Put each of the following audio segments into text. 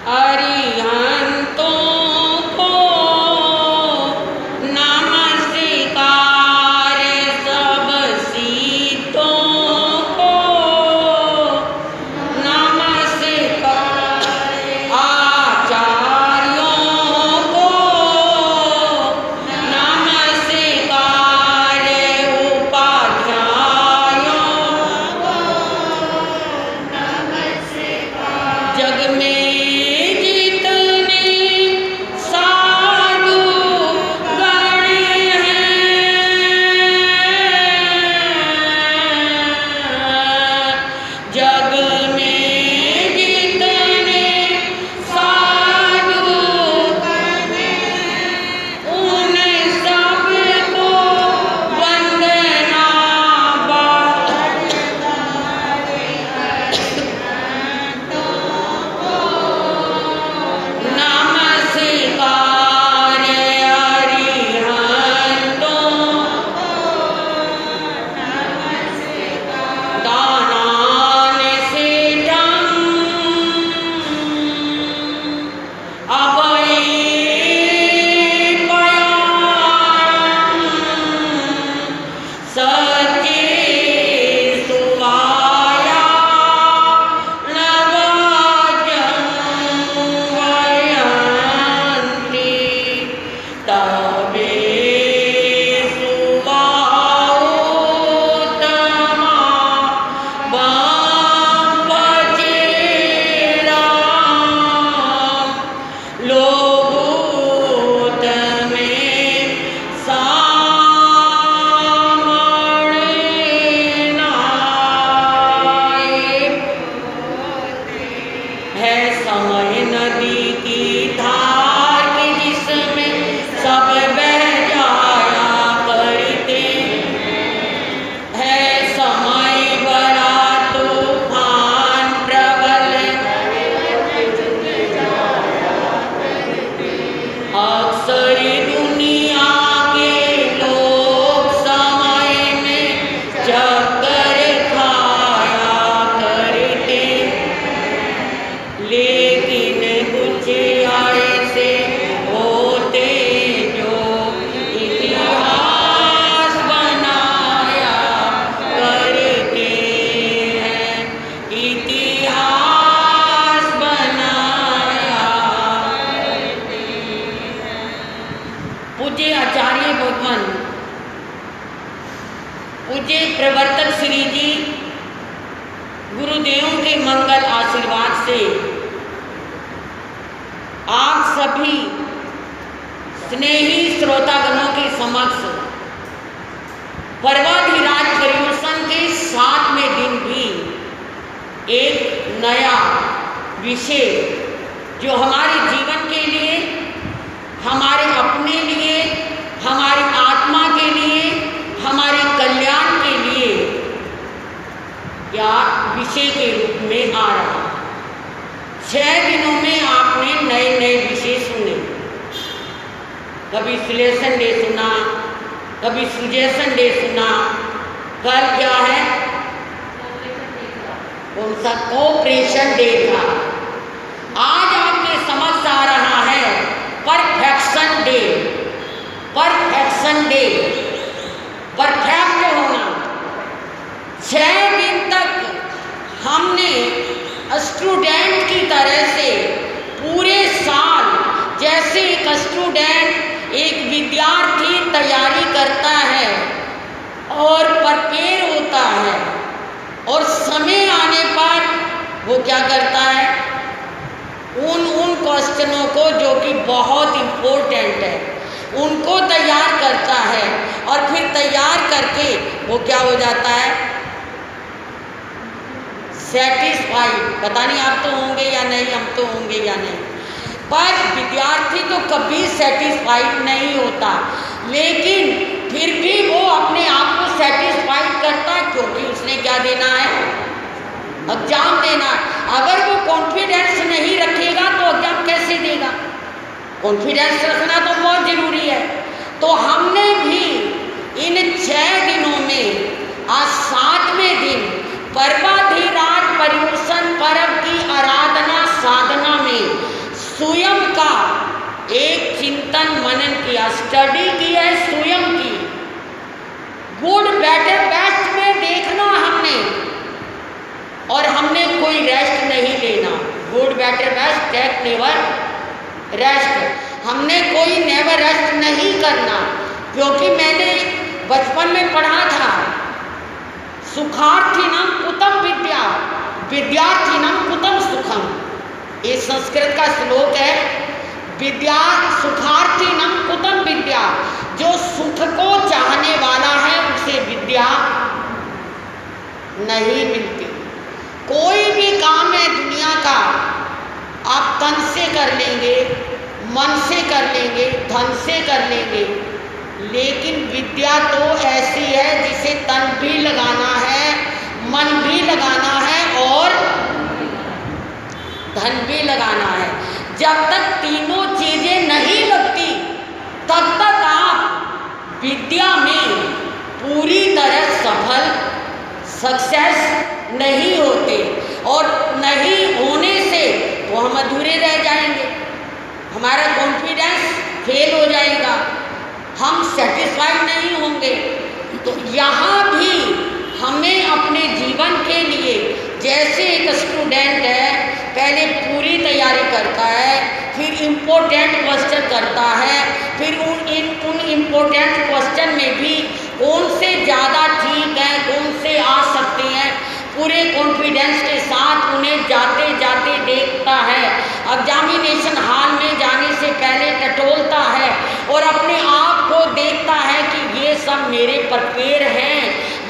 अरिहंतों को नमस्कार, सब सीतों को नमस्कार, आचार्यों को नमस्कार, उपाध्यायों को नमस्कार। जग में पूज्य प्रवर्तक श्री जी गुरुदेवों के मंगल आशीर्वाद से आप सभी स्नेही श्रोतागणों के समक्ष पर्वाधिराज पर्युषण के 7वें दिन भी एक नया विषय जो हमारे जीवन के लिए, हमारे अपने लिए, हमारी आत्मा के लिए, हमारे कल्याण के लिए या विषय के रूप में आ रहा। 6 दिनों में आपने नए नए विषय सुने। कभी विश्लेषण डे सुना, कभी सुजेशन डे सुना, कल क्या है, कौन सा कोऑपरेशन डे था। आज आपके समझ आ रहा है perfection day. Perfection day, perfect होना। 6 दिन तक हमने स्टूडेंट की तरह से पूरे साल, जैसे एक स्टूडेंट, एक विद्यार्थी तैयारी करता है और प्रिपेयर होता है और समय आने पर वो क्या करता है, उन क्वेश्चनों को जो कि बहुत इम्पोर्टेंट है उनको तैयार करता है और फिर तैयार करके वो क्या हो जाता है, सेटिस्फाइड। पता नहीं आप तो होंगे या नहीं, हम तो होंगे या नहीं, पर विद्यार्थी तो कभी सेटिस्फाइड नहीं होता, लेकिन फिर भी वो अपने आप को सेटिस्फाइड करता है क्योंकि उसने क्या देना है, एग्जाम देना है। अगर वो कॉन्फिडेंस नहीं रखेगा तो एग्जाम कैसे देगा। कॉन्फिडेंस रखना तो बहुत जरूरी है। तो हमने भी इन 6 दिनों में आज 7वें दिन पर्वाधिराज पर्युषण पर्व की आराधना साधना में चिंतन मनन किया, स्टडी की है, स्वयं की। गुड बेटर बेस्ट में देखना हमने, और हमने कोई रेस्ट नहीं लेना। Good better best take never rest, हमने कोई नेवर रेस्ट नहीं करना। क्योंकि मैंने बचपन में पढ़ा था, सुखार्थीनम कुतम विद्या विद्यार्थीनम कुतम सुखम। ये संस्कृत का श्लोक है। विद्या सुखार्थीनम कुतम विद्या, जो सुख को चाहने वाला है उसे विद्या नहीं मिलती। कोई भी काम है दुनिया का, आप तन से कर लेंगे, मन से कर लेंगे, धन से कर लेंगे, लेकिन विद्या तो ऐसी है जिसे तन भी लगाना है, मन भी लगाना है और धन भी लगाना है। जब तक तीनों चीजें नहीं लगती तब तक आप विद्या में पूरी तरह सफल सक्सेस नहीं होते, और नहीं होने से वो हम अधूरे रह जाएंगे, हमारा कॉन्फिडेंस फेल हो जाएगा, हम सेटिस्फाइड नहीं होंगे। तो यहाँ भी हमें अपने जीवन के लिए, जैसे एक स्टूडेंट है पहले पूरी तैयारी करता है, फिर इम्पोर्टेंट क्वेश्चन करता है, फिर उन इम्पोर्टेंट क्वेश्चन में भी कौन से ज़्यादा ठीक हैं, कौन से आ सकते हैं, पूरे कॉन्फिडेंस के साथ उन्हें जाते जाते देखता है। एग्जामिनेशन हॉल में जाने से पहले टटोलता है और अपने आप को देखता है कि ये सब मेरे प्रिपेयर हैं,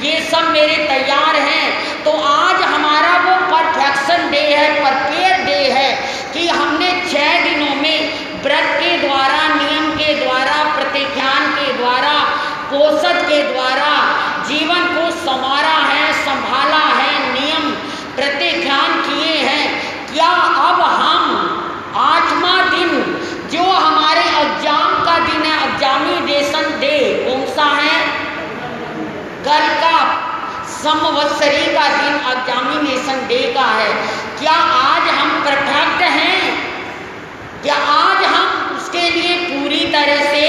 ये सब मेरे तैयार हैं। तो आज हमारा वो परफेक्शन डे है, प्रिपेयर डे है कि हमने 6 दिनों में व्रत के द्वारा, नियम के द्वारा, प्रतिज्ञान के द्वारा, पोषण के द्वारा जीवन को संवारा है, संभाला है, नियम प्रतिज्ञान किए हैं। क्या अब हम 8वां दिन जो हमारे एग्जाम का दिन है, एग्जामिनेशन डे कौन सा है? कल का संवत्सरी का दिन एग्जामिनेशन डे का है। क्या आज हम परफेक्ट हैं? क्या आज हम उसके लिए पूरी तरह से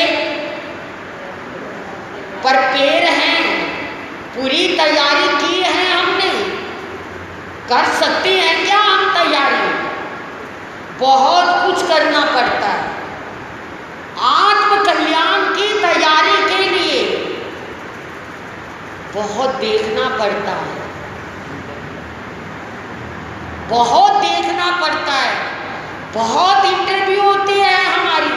प्रिपेयर हैं? पूरी तैयारी की है हमने? कर सकते हैं क्या हम तैयारी? बहुत कुछ करना पड़ता है। आत्म कल्याण की तैयारी के लिए बहुत देखना पड़ता है, बहुत देखना पड़ता है, बहुत इंटरव्यू होती है हमारी।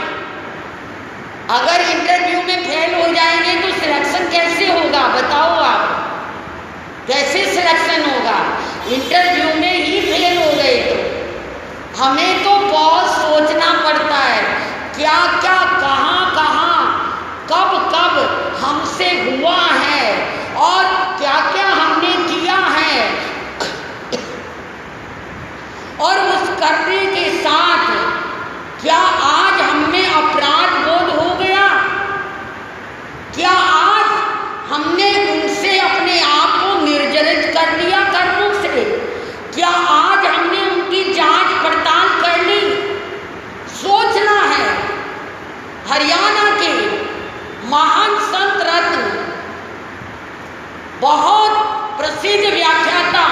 अगर इंटरव्यू में फेल हो जाएंगे तो सिलेक्शन कैसे होगा? बताओ आप, कैसे सिलेक्शन होगा? इंटरव्यू में ही फेल हो गए तो हमें तो बहुत सोचना पड़ता है, क्या क्या, कहाँ कहाँ, कब कब हमसे हुआ है और क्या क्या हमने किया है, और उस करने के साथ क्या आज हमें अपराध बोध हो गया? क्या आज हमने उनसे अपने आप को निर्जरित कर लिया कर्मों से? क्या आज हमने उनकी जांच पड़ताल कर ली? सोचना है। हरियाणा के महान संत रत्न, बहुत प्रसिद्ध व्याख्याता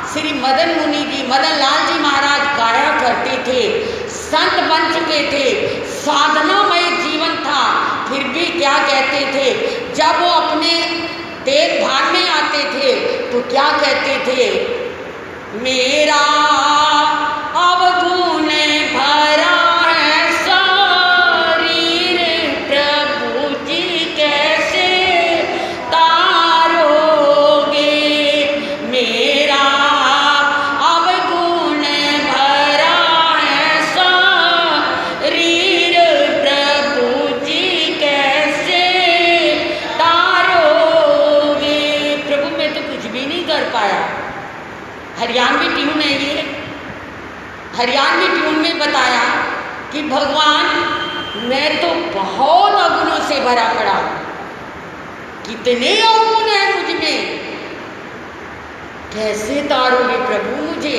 श्री मदन मुनि जी, मदन लाल जी महाराज गाया करते थे, संत बन चुके थे, साधनामय जीवन था, फिर भी क्या कहते थे? जब वो अपने देखभाल में आते थे तो क्या कहते थे? मेरा अवगुण भरा है शरीर, प्रभु जी कैसे तारोगे? मेरा अवगुण भरा है शरीर, प्रभु जी कैसे तारोगे? प्रभु मैं तो कुछ भी नहीं कर पाया। हरियाणवी ट्यून है ये। हरियाणवी ट्यून में बताया कि भगवान मैं तो बहुत अवगुणों से भरा पड़ा, कितने अवगुण हैं मुझ में, कैसे तारोगे प्रभु मुझे?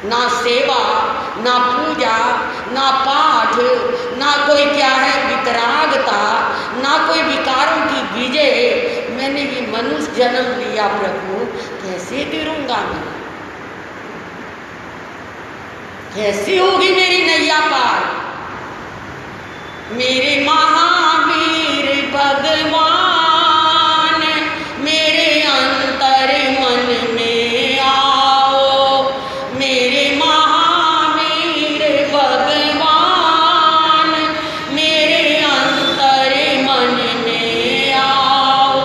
ना सेवा, ना पूजा, ना पाठ, ना कोई क्या है वितरागता, ना कोई विकारों की विजय। मैंने ये मनुष्य जन्म लिया प्रभु, कैसे करूँगा मैं? कैसे होगी मेरी नैया पार? मेरे महावीर भगवान मेरे अंतर मन में आओ, मेरे महावीर भगवान मेरे अंतर मन में आओ।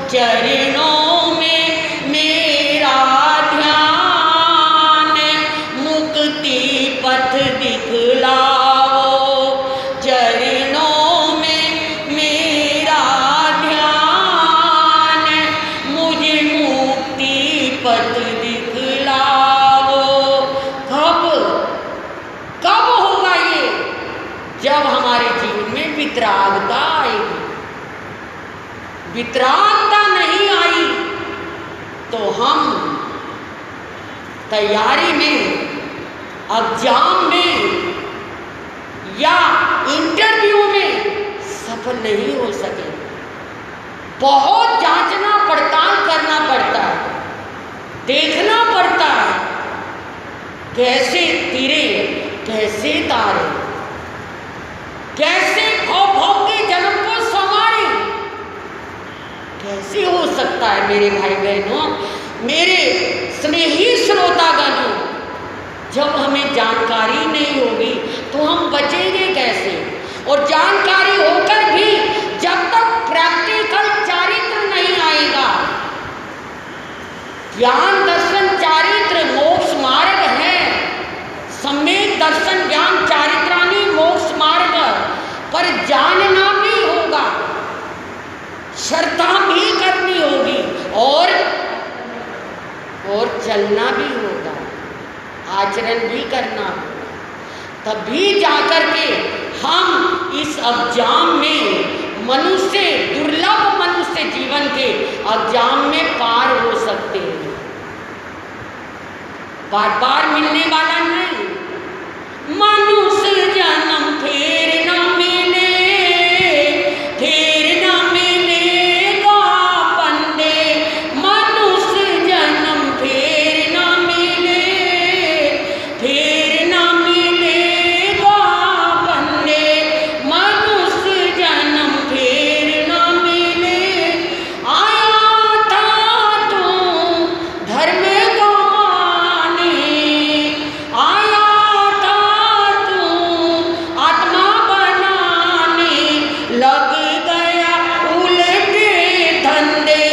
चरणों में मेरा ध्यान मुक्ति पथ दिखलाओ। चरणों में मेरा ध्यान मुझे मुक्ति पथ दिखलाओ। कब कब होगा ये? जब हमारे जीवन में वितरागता आएगी। वितरागता नहीं आई तो हम तैयारी में, एग्जाम में या इंटरव्यू में सफल नहीं हो सके। बहुत जांचना पड़ताल करना पड़ता है, देखना पड़ता है कैसे तिरे, कैसे तारे, कैसे भव भव के जन्म को संवारे। कैसे हो सकता है मेरे भाई बहनों, मेरे स्नेही श्रोतागणों, जब हमें जानकारी नहीं होगी तो हम बचेंगे कैसे? और जानकारी होकर भी जब तक प्रैक्टिकल चारित्र नहीं आएगा, ज्ञान दर्शन चारित्र मोक्ष मार्ग है, सम्यक दर्शन ज्ञान चारित्रानी मोक्ष मार्ग, पर जानना भी होगा, श्रद्धा भी करनी होगी और चलना भी होगा, आचरण भी करना होगा। तभी जाकर के हम इस एग्जाम में, मनुष्य दुर्लभ मनुष्य जीवन के एग्जाम में पार हो सकते हैं। बार बार मिलने वाला नहीं। मनुष्य जन्म फिर न मिले, फिर न मिलेगा बंदे। मनुष्य जन्म फिर न मिले, फिर न मिलेगा बंदे। मनुष्य जन्म फिर न मिले। आया था तू धर्म गंवाने, आया था तू आत्मा बनाने, लग गया उल्टे धंधे।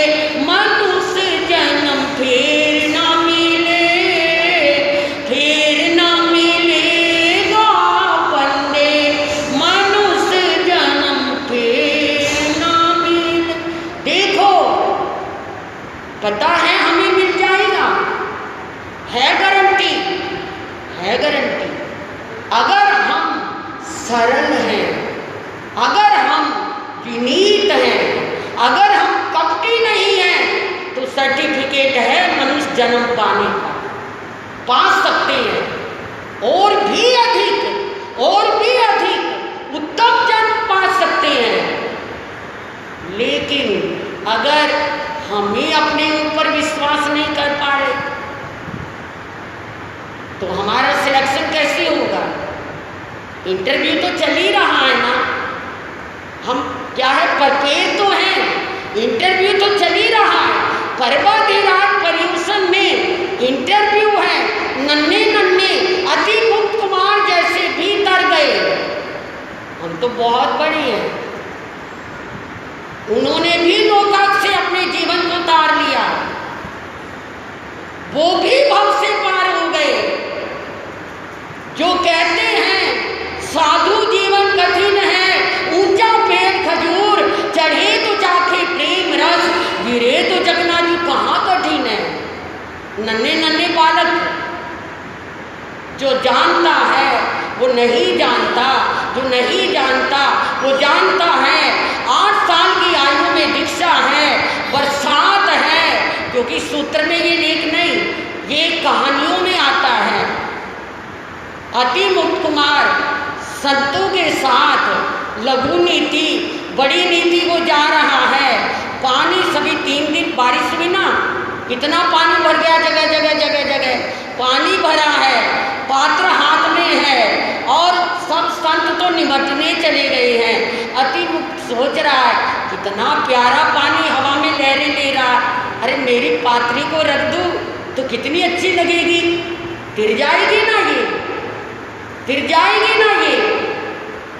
मनुष्य जन्म फिर न मिले, फिर न मिलेगा बंदे। मनुष्य जन्म फिर न मिले। देखो, पता है हमें मिल जाएगा, है गारंटी, है गारंटी। अगर हम सरल हैं, अगर हम विनीत हैं, अगर हम कपटी नहीं हैं, तो सर्टिफिकेट है मनुष्य जन्म पाने का, पा सकते हैं। और भी अधिक उत्तम जन्म पा सकते हैं। लेकिन अगर हम ही अपने ऊपर विश्वास नहीं कर पा रहे तो हमारा सिलेक्शन कैसे होगा? इंटरव्यू तो चल ही रहा है ना, हम क्या है प्रिपेयर तो हैं, इंटरव्यू तो चल ही रहा है। पर्वतीराज पर्यूषण में इंटरव्यू है, नन्हे नन्हे अति मुक्त कुमार जैसे भी तर गए। हम तो बहुत बड़े हैं, उन्होंने भी लोकाक से अपने जीवन को तार लिया, वो भी भव से पार हो गए। जो कहते हैं साधु जीवन कठिन है, ऊंचा पेड़ खजूर, चढ़े तो जाके प्रेम रस, गिरे तो जगनाजू, कहाँ कठिन है? नन्हे नन्हे बालक, जो जानता है वो नहीं जानता, जो नहीं जानता वो जानता है। 8 साल की आयु में दीक्षा है, बरसात है, क्योंकि सूत्र में ये लेख नहीं, ये कहानियों में आता है। अति मुक्त कुमार संतों के साथ लघु नीति बड़ी नीति को जा रहा है। पानी सभी 3 दिन बारिश हुई ना, कितना पानी भर गया, जगह जगह जगह जगह पानी भरा है, पात्र हाथ में है और सब संत तो निमटने चले गए हैं। अति मुक्त सोच रहा है कितना प्यारा पानी हवा में लहरें ले रहा, अरे मेरी पात्री को रख दूं तो कितनी अच्छी लगेगी, तिर जाएगी ना ये, तिर जाएगी ना ये।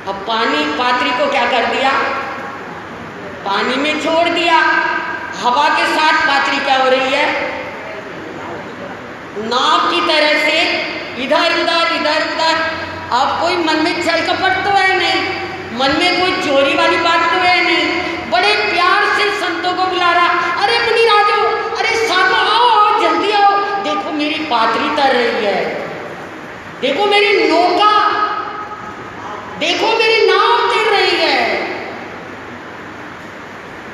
अब पानी पात्री को क्या कर दिया, पानी में छोड़ दिया। हवा के साथ पात्री क्या हो रही है, नाव की तरह से इधर उधर इधर उधर। अब कोई मन में छल कपट तो है नहीं, मन में कोई चोरी वाली बात तो है नहीं। बड़े प्यार से संतों को बुला रहा, अरे मुनि राजो, अरे साधु आओ आओ जल्दी आओ, देखो मेरी पात्री तर रही है, देखो मेरी नौका, देखो मेरी नाव तिर रही है,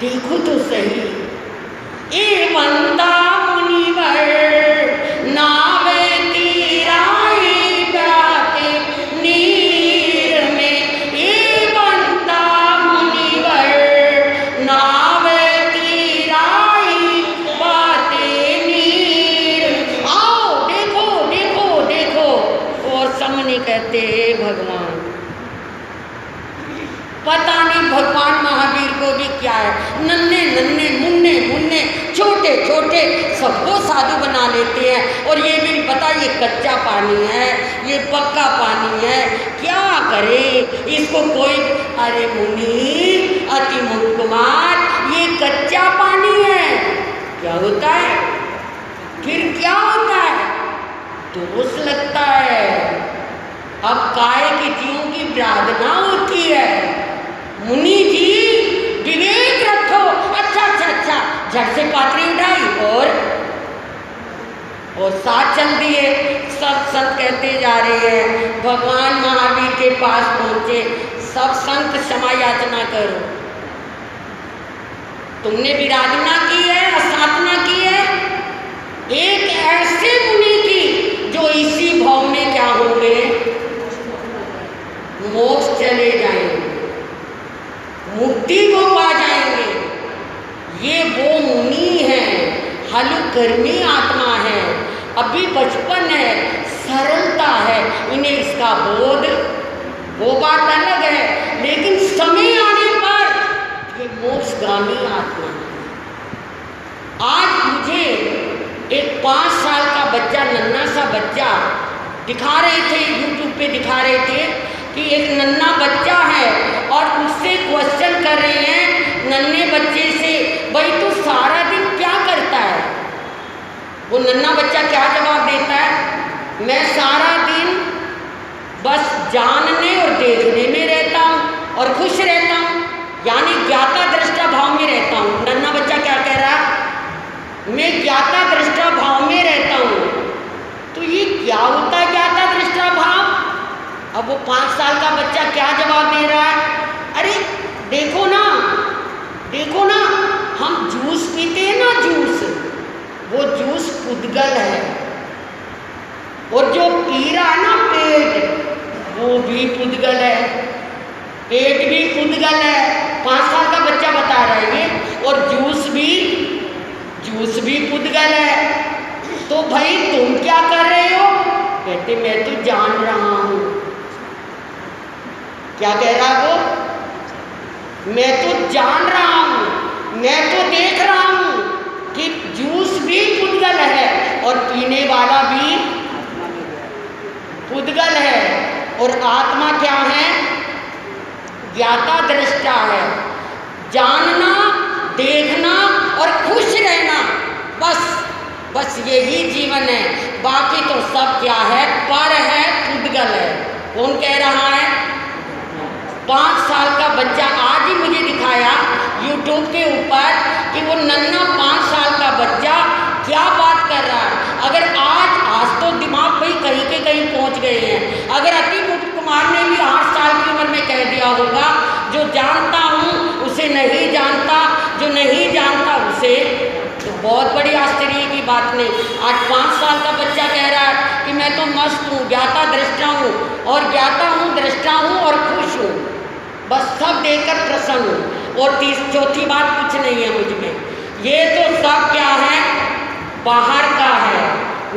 देखो तो सही। ए वंदा मुनिवर नावे तीराई बाते नीर में, ए वंदा मुनिवर नावे तीराई बाते नीर। आओ देखो देखो देखो। और सामने कहते भगवान, पता नहीं भगवान महावीर को भी क्या है, नन्हे नन्हे मुन्ने मुन्ने छोटे छोटे सबको साधु बना लेते हैं। और ये भी पता ये कच्चा पानी है, ये पक्का पानी है, क्या करे इसको कोई। अरे मुनि अति मुक्त कुमार, ये कच्चा पानी है, क्या होता है फिर क्या होता है, दोष लगता है। अब काय की जीवों की प्रार्थना होती है, मुनि जी विवेक रखो। अच्छा अच्छा अच्छा, झट से पात्री उठाई और साथ चल दिए। सब संत कहते जा रहे हैं, भगवान महावीर के पास पहुंचे, सब संत क्षमा याचना करो, तुमने विराधना की है, असाधना की है एक ऐसे मुनि की जो इसी भाव में क्या होंगे, मोक्ष चले जाएंगे, मुक्ति को पा जाएंगे। ये वो मुनि हैं, हलुकर्मी आत्मा है, अभी बचपन है, सरलता है, इन्हें इसका बोध, वो बात अलग है, लेकिन समय आने पर ये मोक्षगामी आत्मा है। आज मुझे एक 5 साल का बच्चा, नन्हा सा बच्चा दिखा रहे थे, यूट्यूब पे दिखा रहे थे कि एक नन्हा बच्चा है और उससे क्वेश्चन कर रहे हैं नन्हे बच्चे से, भाई तू सारा दिन क्या करता है। वो नन्हा बच्चा क्या जवाब देता है, मैं सारा दिन बस जानने और देखने में रहता हूँ और खुश रहता हूँ, यानी ज्ञाता दृष्टा भाव में रहता हूँ। नन्हा बच्चा क्या कह रहा है, मैं ज्ञाता दृष्टा भाव में रहता हूँ। तो ये क्या होता है ज्ञाता दृष्टा भाव। अब वो 5 साल का बच्चा क्या जवाब दे रहा है, अरे देखो ना देखो ना, हम जूस पीते हैं ना, जूस, वो जूस पुद्गल है, और जो पी रहा है ना पेट, वो भी पुद्गल है, पेट भी पुद्गल है। 5 साल का बच्चा बता रहा है ये, और जूस भी पुद्गल है। तो भाई तुम क्या कर रहे हो, कहते मैं तो जान रहा हूँ। क्या कह रहा है वो, मैं तो जान रहा हूँ, मैं तो देख रहा हूँ कि जूस भी पुद्गल है और पीने वाला भी पुद्गल है, और आत्मा क्या है, ज्ञाता दृष्टा है। जानना, देखना और खुश रहना, बस यही जीवन है, बाकी तो सब क्या है, पर है, पुद्गल है। कौन कह रहा है, 5 साल का बच्चा आज ही मुझे दिखाया YouTube के ऊपर कि वो नन्हा 5 साल का बच्चा क्या बात कर रहा है। अगर आज तो दिमाग भाई कहीं के कहीं पहुंच गए हैं। अगर अति मुक्त कुमार ने भी 8 साल की उम्र में कह दिया होगा, जो जानता हूँ उसे नहीं जानता, जो नहीं जानता उसे, तो बहुत बड़ी आश्चर्य की बात नहीं। आज 5 साल का बच्चा कह रहा है कि मैं तो मस्त हूँ, ज्ञाता दृष्टा हूँ, और ज्ञाता हूँ, दृष्टा हूँ और खुश हूँ, बस सब देखकर प्रसन्न हूँ। और चौथी बात कुछ नहीं है मुझ में, ये तो सब क्या है, बाहर का है,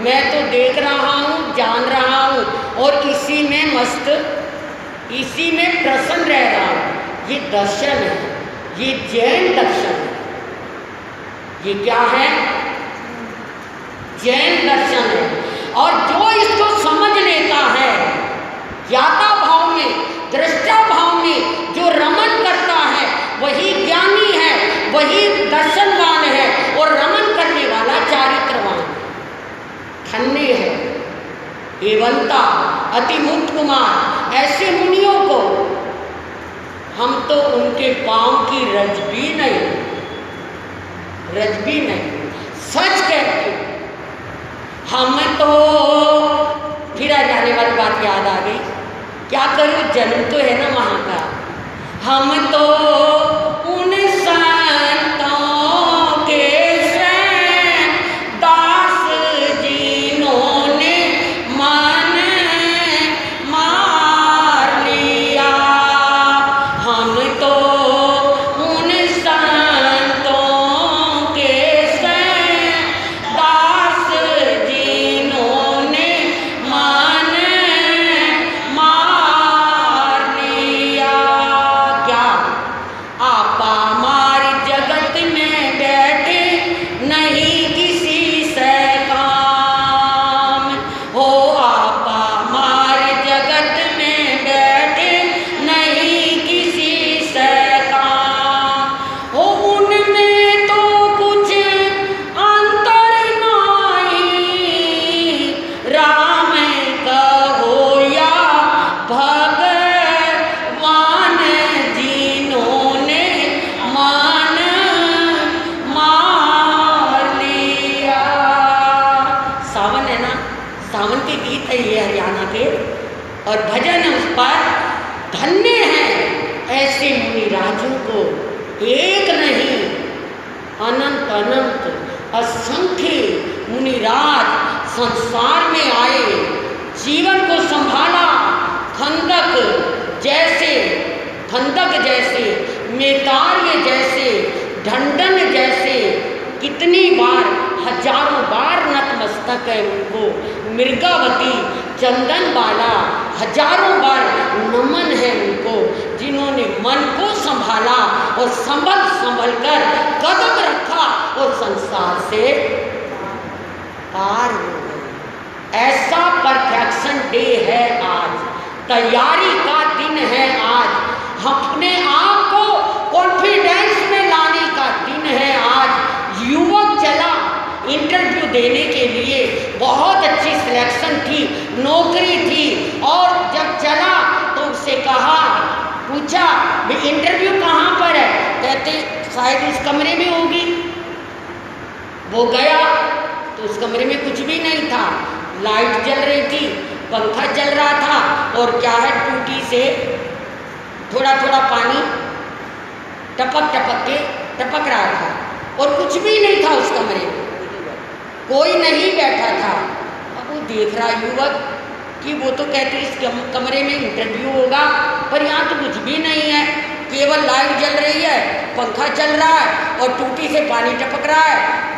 मैं तो देख रहा हूँ, जान रहा हूँ और इसी में मस्त, इसी में प्रसन्न रह रहा हूँ। ये दर्शन है, ये जैन दर्शन है। ये क्या है? जैन दर्शन है। और जो इसको समझ लेता है, ज्ञाता भाव में, दृष्टा भाव में जो रमन करता है, वही ज्ञानी है, वही दर्शनवान है और रमन करने वाला चारित्रवान। धन्य है एवंता अति मुक्त कुमार, ऐसे मुनियों को हम तो उनके पांव की रज भी नहीं, रज भी नहीं। सच कहते हम तो, फिर आ जाने वाली बात याद आ गई, क्या करूं, जन्म तो है ना वहाँ का। हम तो उन संतों के स्वयं दास जिन्होंने मन मार लिया, हम तो उन संतों के स्वयं दास जिन्होंने मन मार लिया। क्या आपा मार जगत में बैठे नहीं किसी से काम हो, आपा मार जगत में बैठे नहीं किसी से काम हो, उनमें तो कुछ अंतर नहीं, राम कहो या भगवान जिन्होंने मन मार लिया। सावन है ना, सावन के गीत है ये हरियाणा के, और भजन है उस पर। धन्य है ऐसे मुनिराजों को, एक नहीं अनंत अनंत असंख्य मुनिराज संसार में आए, जीवन को संभाला, खंदक जैसे, खंदक जैसे, मेतार्य जैसे, ढंडन जैसे, कितनी बार, हजारों बार नतमस्तक है उनको, मृगावती, चंदन बाला, हजारों बार नमन है उनको, जिन्होंने मन को संभाला और संभल संभल कर कदम रखा और संसार से पार हो गए। ऐसा परफेक्शन डे है आज, तैयारी का दिन है आज, अपने आप को कॉन्फिडेंस में लाने का दिन है आज। युवक चला इंटरव्यू देने के लिए, बहुत अच्छी सिलेक्शन थी, नौकरी थी, और जब चला तो उससे कहा, पूछा भाई इंटरव्यू कहाँ पर है, कहते शायद उस कमरे में होगी। वो गया तो उस कमरे में कुछ भी नहीं था, लाइट जल रही थी, पंखा चल रहा था, और क्या है, टूटी से थोड़ा थोड़ा पानी टपक टपक के टपक रहा था, और कुछ भी नहीं था उस कमरे में, कोई नहीं बैठा था। अब वो देख रहा युवक कि वो तो कहते इस कमरे में इंटरव्यू होगा, पर यहाँ तो कुछ भी नहीं है, केवल लाइट जल रही है, पंखा चल रहा है और टूटी से पानी टपक रहा है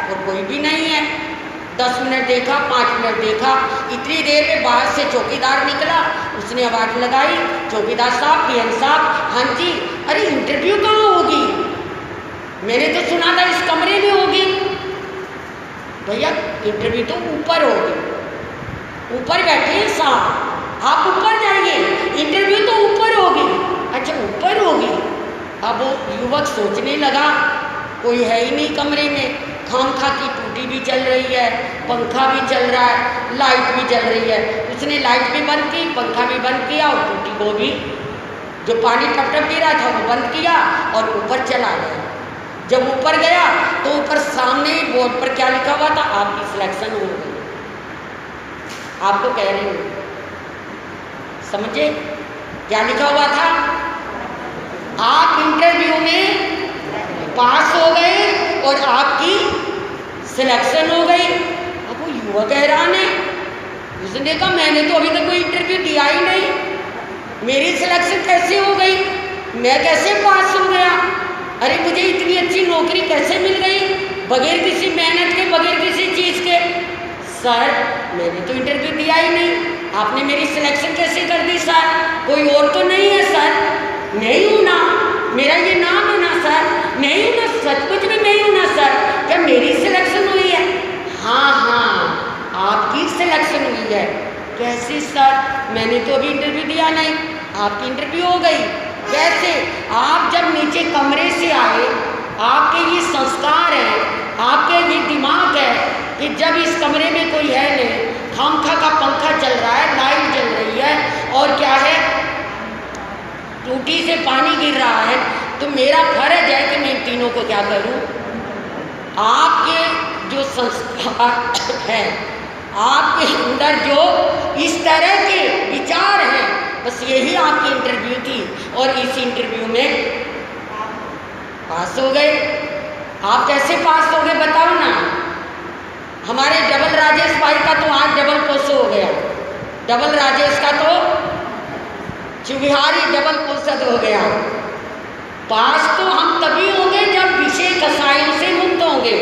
और कोई भी नहीं है। 10 मिनट देखा, 5 मिनट देखा, इतनी देर में बाहर से चौकीदार निकला, उसने आवाज़ लगाई, चौकीदार साहब, पीएन साहब, हाँ जी, अरे इंटरव्यू कहाँ होगी, मैंने तो सुना था इस कमरे में होगी। भैया इंटरव्यू तो ऊपर होगी, ऊपर बैठे हैं साहब, आप ऊपर जाइए, इंटरव्यू तो ऊपर होगी। अच्छा ऊपर होगी। अब वो युवक सोचने लगा, कोई है ही नहीं कमरे में, खामखा की टूटी भी चल रही है, पंखा भी चल रहा है, लाइट भी जल रही है। उसने लाइट भी बंद की, पंखा भी बंद किया और टूटी को भी, जो पानी टप टप गिरा था वो बंद किया और ऊपर चला गया। जब ऊपर गया तो ऊपर सामने ही बोर्ड पर क्या लिखा हुआ था, आपकी सिलेक्शन हो गई। आपको कह रही हूँ, समझे क्या लिखा हुआ था, आप इंटरव्यू में पास हो गए और आपकी सिलेक्शन हो गई। अब वो युवक हैरान है, उसने कहा मैंने तो अभी तक कोई इंटरव्यू दिया ही नहीं, मेरी सिलेक्शन कैसे हो गई, मैं कैसे पास हो गया, अरे मुझे इतनी अच्छी नौकरी कैसे मिल गई बगैर किसी मेहनत के, बगैर किसी चीज़ के। सर मैंने तो इंटरव्यू दिया ही नहीं, आपने मेरी सिलेक्शन कैसे कर दी सर, कोई और तो नहीं है सर? नहीं हूँ ना, मेरा ये नाम है ना सर, नहीं हूँ ना, सचमुच में नहीं हूँ ना सर, क्या मेरी सिलेक्शन हुई है? हाँ हाँ आपकी सिलेक्शन हुई है। कैसे सर, मैंने तो अभी इंटरव्यू दिया नहीं, आपकी इंटरव्यू हो गई। कैसे? आप जब नीचे कमरे से आए, आपके ये संस्कार है, आपके ये दिमाग है कि जब इस कमरे में कोई है नहीं, खामखा का पंखा चल रहा है, लाइट जल रही है और क्या है टूटी से पानी गिर रहा है, तो मेरा फर्ज है कि मैं तीनों को क्या करूं? आपके जो संस्कार है, आपके अंदर जो इस तरह के विचार हैं, बस यही आपकी इंटरव्यू थी और इस इंटरव्यू में पास हो गए। आप कैसे पास हो गए बताओ ना? हमारे डबल राजेश भाई का तो आज डबल पोस्ट हो गया, डबल राजेश का तो चुबिहारी डबल पोस्ट हो गया। पास तो हम तभी होंगे जब विषय कसायों से मुक्त होंगे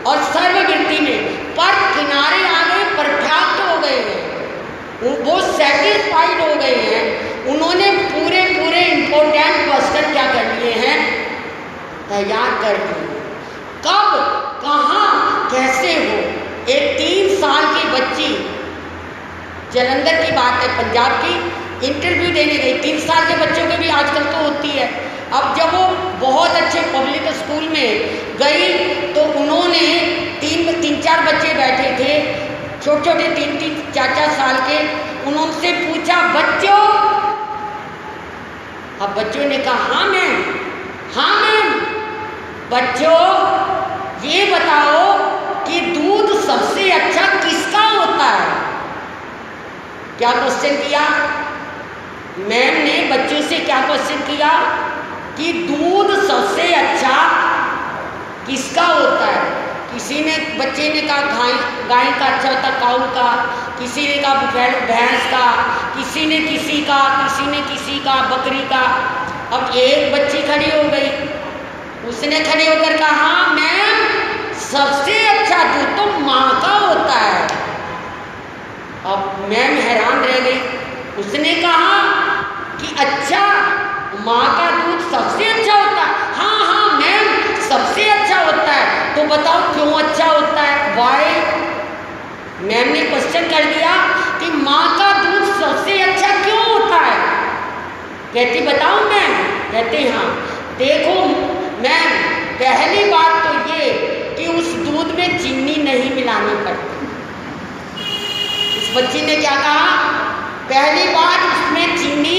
और सर्ववृत्ति में पर किनारे आ गए, परफेक्ट हो गए हैं, वो सेटिस्फाइड हो गए हैं, उन्होंने पूरे इंपॉर्टेंट क्वेश्चन क्या कर लिए हैं? तैयार कर लिए। कब, कहाँ, कैसे हो? एक 3 साल की बच्ची, जालंधर की बात है, पंजाब की, इंटरव्यू देने गई। 3 साल के बच्चों के भी आजकल तो होती है। अब जब वो बहुत अच्छे पब्लिक स्कूल में गई तो उन्होंने 3-4 बच्चे बैठे थे, छोटे छोटे 3-3, 4-4 साल के, उनसे पूछा बच्चों, अब बच्चों ने कहा हाँ मैम, हाँ मैम, बच्चों ये बताओ कि दूध सबसे अच्छा किसका होता है? क्या क्वेश्चन किया मैम ने? बच्चों से क्या क्वेश्चन किया कि दूध सबसे अच्छा किसका होता है? किसी ने, बच्चे ने कहा गाय का अच्छा होता, काऊ का, किसी ने कहा भैंस का, किसी ने किसी का, किसी ने किसी का, बकरी का। अब एक बच्ची खड़ी हो गई, उसने खड़े होकर कहा हाँ मैम, सबसे अच्छा दूध तो माँ का होता है। अब मैम हैरान रह गई, उसने कहा कि अच्छा माँ का दूध सबसे अच्छा होता है? हाँ हाँ मैम सबसे अच्छा होता है, तो बताओ क्यों अच्छा होता है? वाई? मैम ने क्वेश्चन कर दिया कि माँ का दूध सबसे अच्छा क्यों होता है? कहती बताओ मैम? कहते हाँ। देखो मैम, पहली बात तो ये कि उस दूध में चीनी नहीं मिलानी पड़ती। उस बच्ची ने क्या कहा? पहली बात उसमें चीनी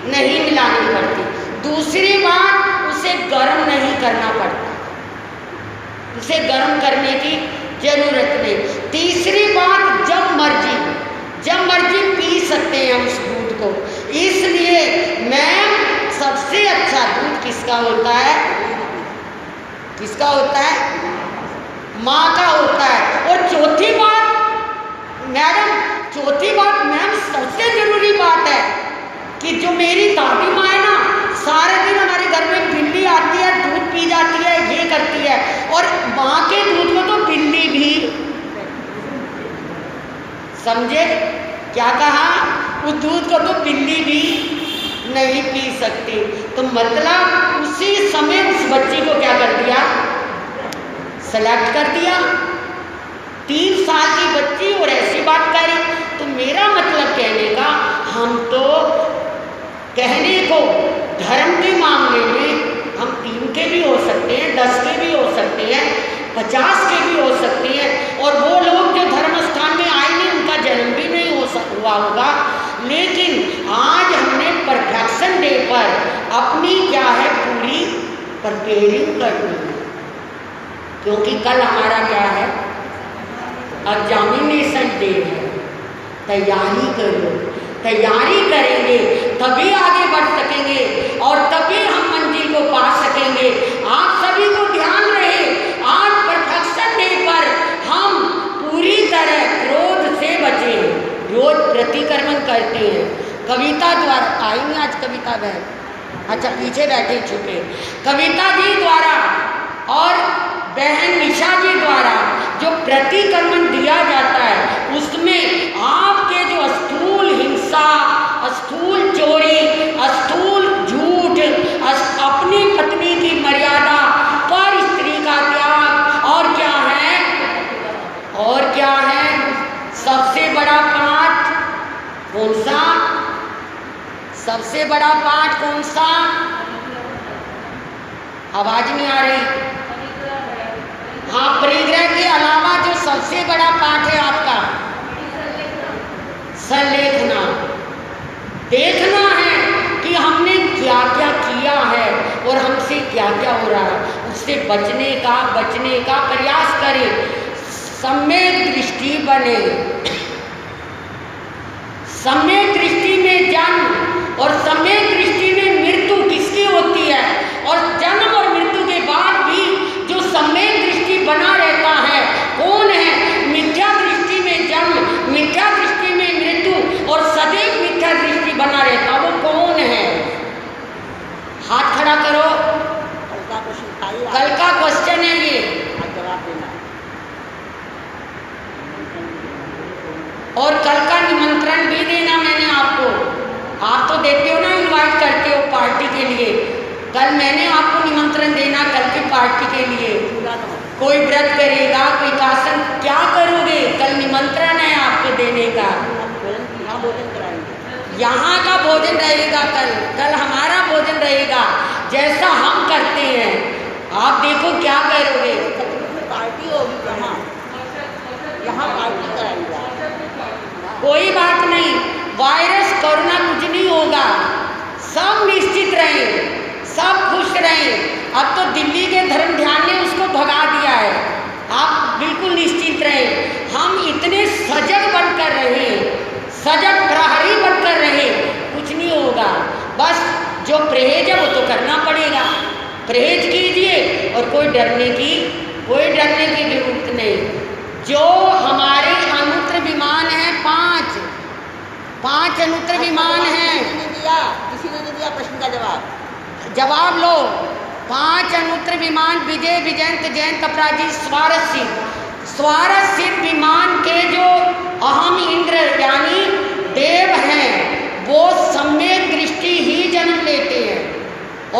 नहीं मिलानी पड़ती, दूसरी बात उसे गर्म नहीं करना पड़ता, उसे गर्म करने की जरूरत नहीं, तीसरी बात जब मर्जी पी सकते हैं उस दूध को। इसलिए मैम सबसे अच्छा दूध किसका होता है? किसका होता है? माँ का होता है। और चौथी बात मैम सबसे जरूरी बात है कि जो मेरी दादी माँ है ना, सारे दिन हमारे घर में बिल्ली आती है, दूध पी जाती है, ये करती है, और माँ के दूध में तो बिल्ली भी, समझे क्या कहा? उस दूध को तो बिल्ली भी नहीं पी सकती। तो मतलब उसी समय उस बच्ची को क्या कर दिया? सेलेक्ट कर दिया। 3 साल की बच्ची और ऐसी बात करी। तो मेरा मतलब कहने का, हम तो कहने को धर्म के मामले में हम 3 के भी हो सकते हैं, 10 के भी हो सकते हैं, 50 के भी हो सकते हैं, और वो लोग जो धर्म स्थान में आए नहीं, उनका जन्म भी नहीं हुआ होगा। लेकिन आज हमने परफेक्शन डे पर अपनी क्या है पूरी प्रिपेयरिंग करनी है, क्योंकि कल हमारा क्या है? एग्जामिनेशन डे है। तैयारी करो, तैयारी करेंगे तभी आगे बढ़ सकेंगे और तभी हम मंजिल को पा सकेंगे। आप सभी को ध्यान रहे, आज परफेक्शन डे पर हम पूरी तरह क्रोध से बचें, करते हैं। कविता द्वारा आई नहीं आज कविता बहन, अच्छा पीछे बैठे छुपे। कविता जी द्वारा और बहन निशा जी द्वारा जो प्रतिक्रमण दिया जाता है उसमें आपके जो स्थूल हिंसा, स्थूल चोरी, स्थूल झूठ, अपनी पत्नी की मर्यादा पर स्त्री का त्याग, और क्या है, और क्या है, सबसे बड़ा पाठ कौन सा, सबसे बड़ा पाठ कौन सा, आवाज नहीं आ रही। हाँ, परिग्रह के अलावा जो सबसे बड़ा पाठ है आपका संलेखना। देखना है कि हमने क्या क्या किया है और हमसे क्या क्या हो रहा है, उससे बचने का प्रयास करें। सम्यक दृष्टि बने। सम्यक दृष्टि में जन्म और सम्यक दृष्टि में मृत्यु किसकी होती है, और जन्म और मृत्यु के बाद भी जो सम्यक दृष्टि बना रहता है कौन है, मिथ्या दृष्टि में जन्म, मिथ्या दृष्टि में मृत्यु और सदैव मिथ्या दृष्टि बना रहता, वो कौन है? हाथ खड़ा करो। कल का क्वेश्चन है ये, जवाब देना। और कल का निमंत्रण भी देना मैंने आपको। आप तो देते हो ना, इनवाइट करते हो पार्टी के लिए। कल मैंने आपको निमंत्रण देना कल की पार्टी के लिए। कोई व्रत करेगा, कोई कासन, क्या करोगे? कल निमंत्रण है आपको देने का। यहाँ का भोजन रहेगा कल हमारा भोजन रहेगा, जैसा हम करते हैं। आप देखो क्या करोगे। पार्टी होगी कहाँ? यहाँ पार्टी कराएंगे। कोई बात नहीं, वायरस कोरोना कुछ नहीं होगा, सब निश्चित रहें, सब खुश रहें। अब तो दिल्ली के धर्म ध्यान ने उसको भगा दिया है, आप बिल्कुल निश्चित रहें। हम इतने सजग बनकर रहें, सजग प्रहरी बनकर रहें, कुछ नहीं होगा। बस जो परहेज है वो तो करना पड़ेगा, परहेज कीजिए और कोई डरने की जरूरत नहीं। जो हमारे अनुत्र विमान हैं, पांच अनुत्र विमान हैं। किसी ने नहीं दिया प्रश्न का जवाब लो। 5 अनुत्र विमान विजय, विजयंत, जयंत, अपराजित, स्वारस्य विमान के जो अहम इंद्र यानी देव हैं वो सम्यक दृष्टि ही जन्म लेते हैं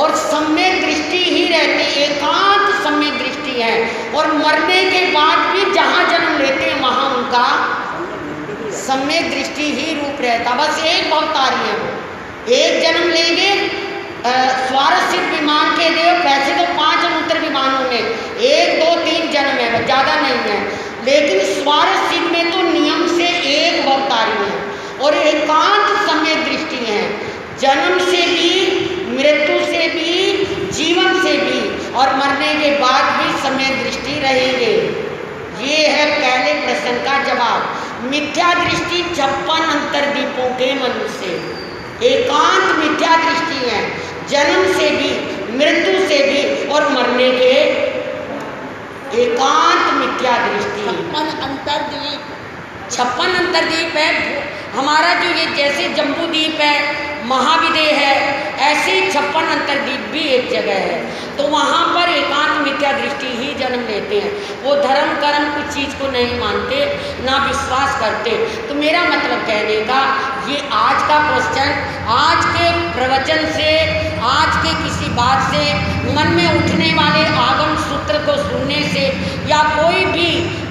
और सम्यक दृष्टि ही रहते, एकांत सम्यक दृष्टि है। और मरने के बाद भी जहाँ जन्म लेते हैं वहाँ उनका सम्यक दृष्टि ही रूप रहता। बस एक अवतारी है, एक जन्म लेंगे। स्वारस्य विमान के देव वैसे तो 5 अनुत्र विमानों में 1, 2, 3 जन्म है, ज़्यादा नहीं है, लेकिन स्वारस्य में तो नियम से एक अवतारी है और एकांत सम्यक दृष्टि है। जन्म से भी, मृत्यु से भी, जीवन से भी और मरने के बाद भी सम्यक दृष्टि रहेंगे। ये है पहले प्रश्न का जवाब। मिथ्या दृष्टि 56 अंतर्दीपों के मनुष्य, एकांत मिथ्या दृष्टि है, जन्म से भी, मृत्यु से भी और मरने के एकांत मिथ्या दृष्टि। 56 अंतर्दीप है हमारा, जो ये जैसे जम्बू द्वीप है, महाविदेह है, ऐसे 56 अंतर्दीप भी एक जगह है। तो वहाँ पर एकांत मिथ्या दृष्टि ही जन्म लेते हैं। वो धर्म कर्म कुछ चीज़ को नहीं मानते, ना विश्वास करते। तो मेरा मतलब कहने का ये आज का क्वेश्चन, आज के प्रवचन से, आज के किसी बात से, मन में उठने वाले आगम सूत्र को सुनने से या कोई भी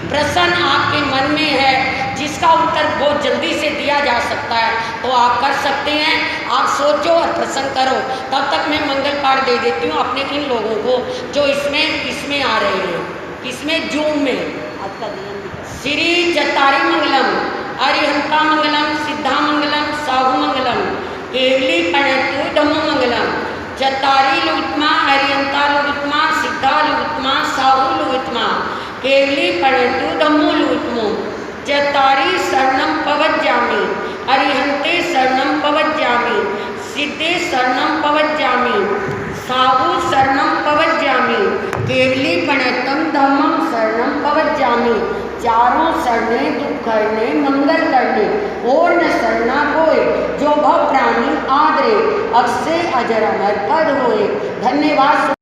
प्रश्न आपके मन में है जिसका उत्तर बहुत जल्दी से दिया जा सकता है तो आप कर सकते हैं। आप सोचो और प्रश्न करो। तब तक मैं मंगल पाठ दे देती हूँ अपने इन लोगों को जो इसमें आ रहे हैं, इसमें जूम में। श्री चतारी मंगलम, अरिहंता मंगलम, सिद्धा मंगलम, साहु मंगलम, केवली पणतु धम्म मंगलम। चतारी लुगुत्मा, अरिहंता लुगुत्मा, सिद्धा लुगुत्मा, साहु लुगुत्मा, केवली पणतु धम्मो लुगुत्मो। चतारी शरणम पवज्जामि, अरिहंते शरणम पवज्जामि, सिद्धे शरणम पवज्जामि, साहु शरणम पवज्जामि, केवली पणतम धम्मम शरणम पवज्जामि। चारों शरणे दुख करने, मंगल करने, और न शरणा कोई अक्षय अजर अमर पद होए। धन्यवाद।